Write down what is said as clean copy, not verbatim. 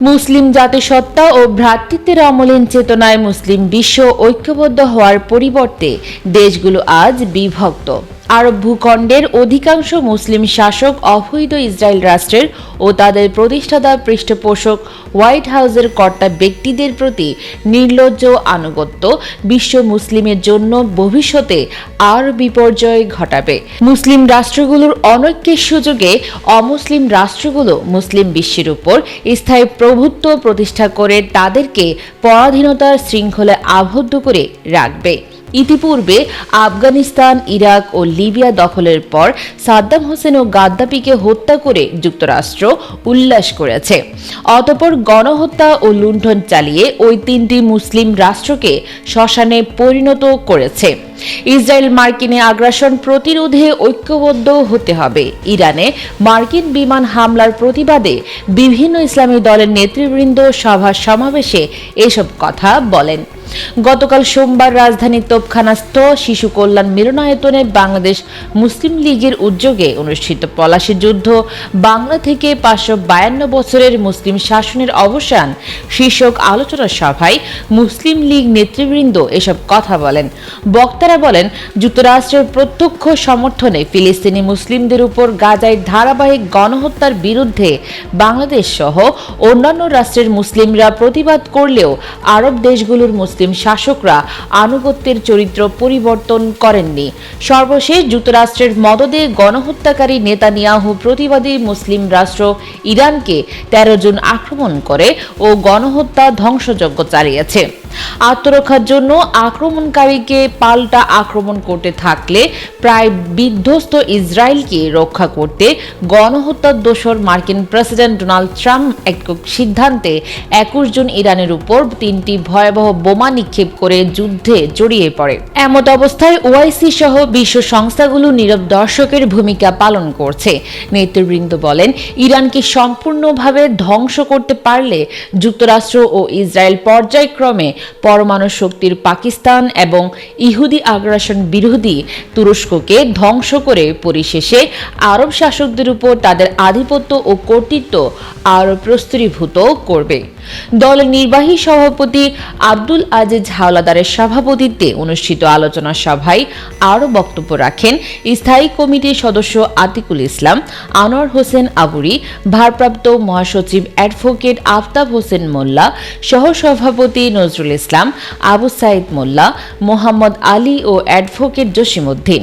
মুসলিম জাতিসত্তা ও ভ্রাতৃত্বের অমলিন চেতনায় মুসলিম বিশ্ব ঐক্যবদ্ধ হওয়ার পরিবর্তে দেশগুলো আজ বিভক্ত। আরব ভূখণ্ডের অধিকাংশ মুসলিম শাসক অবৈধ ইসরায়েল রাষ্ট্রের ও তাদের প্রতিষ্ঠাতা পৃষ্ঠপোষক হোয়াইট হাউসের কর্তা ব্যক্তিদের প্রতি নির্লজ্জ আনুগত্য বিশ্ব মুসলিমের জন্য ভবিষ্যতে আর বিপর্যয় ঘটাবে। মুসলিম রাষ্ট্রগুলোর অনৈক্যের সুযোগে অমুসলিম রাষ্ট্রগুলো মুসলিম বিশ্বের উপর স্থায়ী প্রভুত্ব প্রতিষ্ঠা করে তাদেরকে পরাধীনতার শৃঙ্খলে আবদ্ধ করে রাখবে। ইতিপূর্বে আফগানিস্তান, ইরাক ও লিবিয়া দখলের পর সাদ্দাম হোসেন ও গাদ্দাফিকে হত্যা করে যুক্তরাষ্ট্র উল্লাস করেছে। অতঃপর গণহত্যা ও লুণ্ঠন চালিয়ে ওই তিনটি মুসলিম রাষ্ট্রকে শ্মশানে পরিণত করেছে। ইসরায়েল মার্কিনে আগ্রাসন প্রতিরোধে ঐক্যবদ্ধ হতে হবে। ইরানে মার্কিন বিমান হামলার প্রতিবাদে বিভিন্ন ইসলামী দলের নেতৃবৃন্দ সভা সমাবেশে এসব কথা বলেন। গতকাল সোমবার রাজধানীর তোপখানাস্থ শিশু কল্যাণ মিলনায়তনে বাংলাদেশ মুসলিম লীগের উদ্যোগে অনুষ্ঠিত পলাশী যুদ্ধ বাংলা থেকে 552 বছরের মুসলিম শাসনের অবসান শীর্ষক আলোচনা সভায় মুসলিম লীগ নেতৃবৃন্দ এসব কথা বলেন। বক্তারা বলেন, যুক্তরাষ্ট্রের প্রত্যক্ষ সমর্থনে ফিলিস্তিনি মুসলিমদের উপর গাজায় ধারাবাহিক গণহত্যার বিরুদ্ধে বাংলাদেশ সহ অন্যান্য রাষ্ট্রের মুসলিমরা প্রতিবাদ করলেও আরব দেশগুলোর মুসলিম শাসকরা আনুগত্যের চরিত্র পরিবর্তন করেননি। সর্বশেষ যুক্তরাষ্ট্রের মদদে গণহত্যাকারী নেতানিয়াহু প্রতিবাদী মুসলিম রাষ্ট্র ইরানকে 13 জুন আক্রমণ করে ও গণহত্যা ধ্বংসযজ্ঞ চালিয়েছে। আত্মরক্ষার জন্য আক্রমণকারীকে পাল্টা আক্রমণ করতে থাকলে প্রায় বিধ্বস্ত ইসরায়েলকে রক্ষা করতে গণহত্যার দোসর মার্কিন প্রেসিডেন্ট ডোনাল্ড ট্রাম্প একক সিদ্ধান্তে 21 জুন ইরানের উপর 3টি ভয়াবহ বোমা নিক্ষেপ করে যুদ্ধে জড়িয়ে পড়ে। এমত অবস্থায় ওআইসি সহ বিশ্ব সংস্থাগুলো নীরব দর্শকের ভূমিকা পালন করছে। নেতৃবৃন্দ বলেন, ইরানকে সম্পূর্ণভাবে ধ্বংস করতে পারলে যুক্তরাষ্ট্র ও ইসরায়েল পর্যায়ক্রমে পরমাণু শক্তির পাকিস্তান এবং ইহুদি আগ্রাসন বিরোধী তুরস্ককে ধ্বংস করে পরিশেষে আরব শাসকদের উপর তাদের আধিপত্য ও কর্তৃত্ব আরও প্রস্তরীভূত করবে। দলের নির্বাহী সভাপতি আব্দুল আজিজ হাওলাদারের সভাপতিত্বে অনুষ্ঠিত আলোচনা সভায় আরও বক্তব্য রাখেন স্থায়ী কমিটির সদস্য আতিকুল ইসলাম, আনোয়ার হোসেন আবুরি, ভারপ্রাপ্ত মহাসচিব অ্যাডভোকেট আফতাব হোসেন মোল্লা, সহসভাপতি নজরুল ইসলাম, আবু সাইদ মোল্লা, মোহাম্মদ আলী ও অ্যাডভোকেট জসিমউদ্দিন।